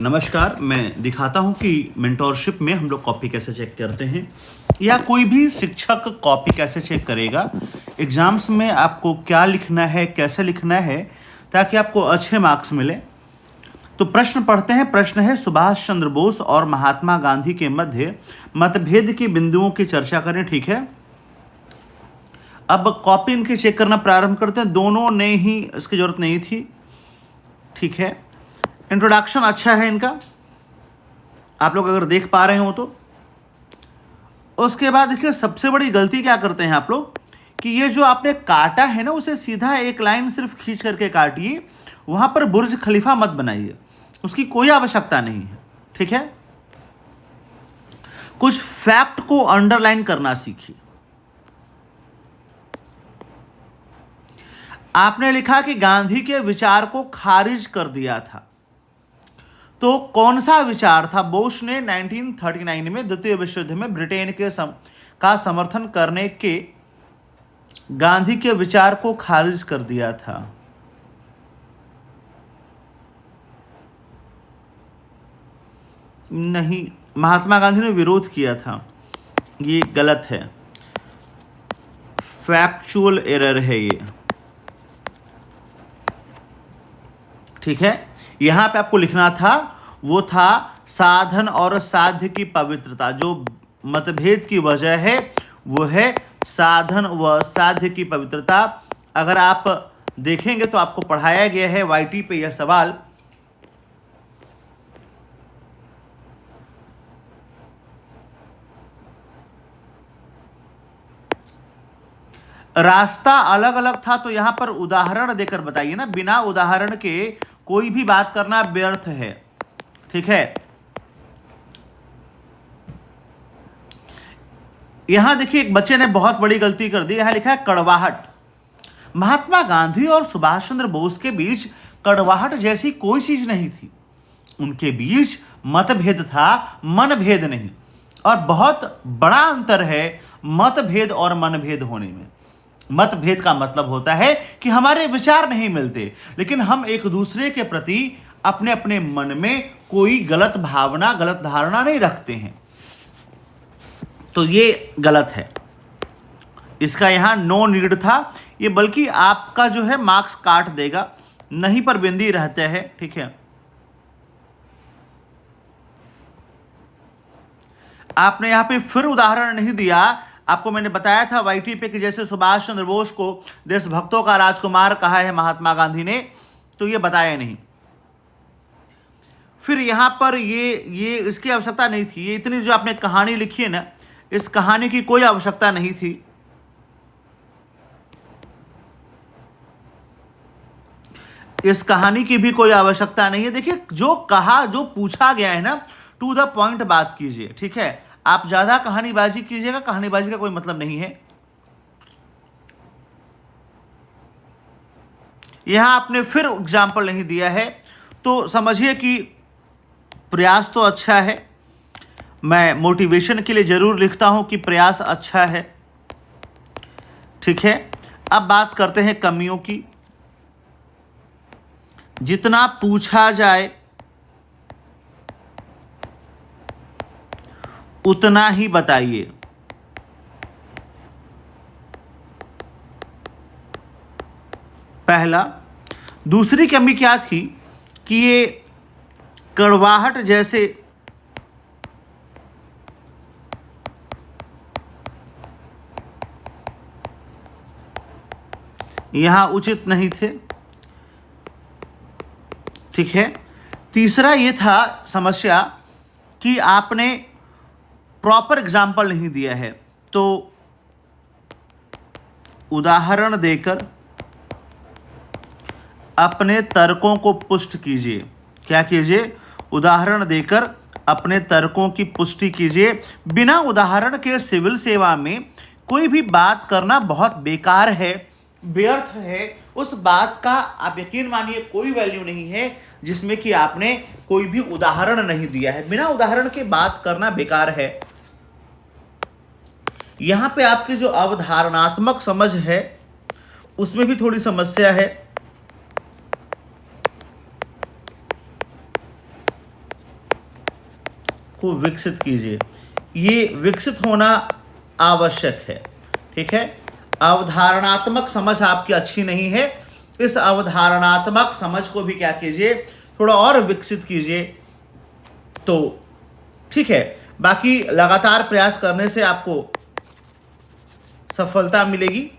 नमस्कार। मैं दिखाता हूं कि मेंटोरशिप में हम लोग कॉपी कैसे चेक करते हैं या कोई भी शिक्षक कॉपी कैसे चेक करेगा। एग्जाम्स में आपको क्या लिखना है, कैसे लिखना है ताकि आपको अच्छे मार्क्स मिले। तो प्रश्न पढ़ते हैं। प्रश्न है, सुभाष चंद्र बोस और महात्मा गांधी के मध्य मतभेद के बिंदुओं की चर्चा करें। ठीक है, अब कॉपी इनकी चेक करना प्रारंभ करते हैं। दोनों ने ही इसकी जरूरत नहीं थी। ठीक है, इंट्रोडक्शन अच्छा है इनका, आप लोग अगर देख पा रहे हो तो। उसके बाद देखिए सबसे बड़ी गलती क्या करते हैं आप लोग कि ये जो आपने काटा है ना, उसे सीधा एक लाइन सिर्फ खींच करके काटिए। वहां पर बुर्ज खलीफा मत बनाइए, उसकी कोई आवश्यकता नहीं है। ठीक है, कुछ फैक्ट को अंडरलाइन करना सीखिए। आपने लिखा कि गांधी के विचार को खारिज कर दिया था, तो कौन सा विचार था? बोस ने 1939 में द्वितीय विश्व युद्ध में ब्रिटेन का समर्थन करने के गांधी के विचार को खारिज कर दिया था। नहीं, महात्मा गांधी ने विरोध किया था, ये गलत है, फैक्चुअल एरर है ये। ठीक है, यहां पे आपको लिखना था, वो था साधन और साध्य की पवित्रता। जो मतभेद की वजह है वो है साधन व साध्य की पवित्रता। अगर आप देखेंगे तो आपको पढ़ाया गया है वाईटी पे यह सवाल। रास्ता अलग अलग था, तो यहां पर उदाहरण देकर बताइए ना। बिना उदाहरण के कोई भी बात करना व्यर्थ है। ठीक है, यहां देखिए एक बच्चे ने बहुत बड़ी गलती कर दी। यहां लिखा है कड़वाहट। महात्मा गांधी और सुभाष चंद्र बोस के बीच कड़वाहट जैसी कोई चीज नहीं थी। उनके बीच मतभेद था, मनभेद नहीं। और बहुत बड़ा अंतर है मतभेद और मनभेद होने में। मतभेद का मतलब होता है कि हमारे विचार नहीं मिलते, लेकिन हम एक दूसरे के प्रति अपने अपने मन में कोई गलत भावना, गलत धारणा नहीं रखते हैं। तो ये गलत है, इसका यहां नो नीड था ये, बल्कि आपका जो है मार्क्स काट देगा, नहीं पर बिंदी रहते हैं। ठीक है, आपने यहां पे फिर उदाहरण नहीं दिया। आपको मैंने बताया था वाईटी पे कि जैसे सुभाष चंद्र बोस को देशभक्तों का राजकुमार कहा है महात्मा गांधी ने, तो ये बताया नहीं। फिर यहां पर ये इसकी आवश्यकता नहीं थी। ये इतनी जो आपने कहानी लिखी है ना, इस कहानी की कोई आवश्यकता नहीं थी। इस कहानी की भी कोई आवश्यकता नहीं है। देखिए जो कहा, जो पूछा गया है ना, टू द पॉइंट बात कीजिए। ठीक है, आप ज्यादा कहानीबाजी कीजिएगा, कहानीबाजी का कोई मतलब नहीं है। यहां आपने फिर एग्जाम्पल नहीं दिया है, तो समझिए कि प्रयास तो अच्छा है। मैं मोटिवेशन के लिए जरूर लिखता हूं कि प्रयास अच्छा है। ठीक है, अब बात करते हैं कमियों की। जितना पूछा जाए उतना ही बताइए। पहला। दूसरी कमी क्या थी कि ये कड़वाहट जैसे यहां उचित नहीं थे। ठीक है, तीसरा ये था समस्या कि आपने प्रॉपर एग्जाम्पल नहीं दिया है। तो उदाहरण देकर अपने तर्कों को पुष्ट कीजिए। क्या कीजिए? उदाहरण देकर अपने तर्कों की पुष्टि कीजिए। बिना उदाहरण के सिविल सेवा में कोई भी बात करना बहुत बेकार है, व्यर्थ है। उस बात का आप यकीन मानिए कोई वैल्यू नहीं है जिसमें कि आपने कोई भी उदाहरण नहीं दिया है। बिना उदाहरण के बात करना बेकार है। यहां पे आपकी जो अवधारणात्मक समझ है उसमें भी थोड़ी समस्या है। को विकसित कीजिए। ये विकसित होना आवश्यक है, ठीक है। अवधारणात्मक समझ आपकी अच्छी नहीं है, इस अवधारणात्मक समझ को भी क्या कीजिए, थोड़ा और विकसित कीजिए, तो ठीक है। बाकी लगातार प्रयास करने से आपको सफलता मिलेगी।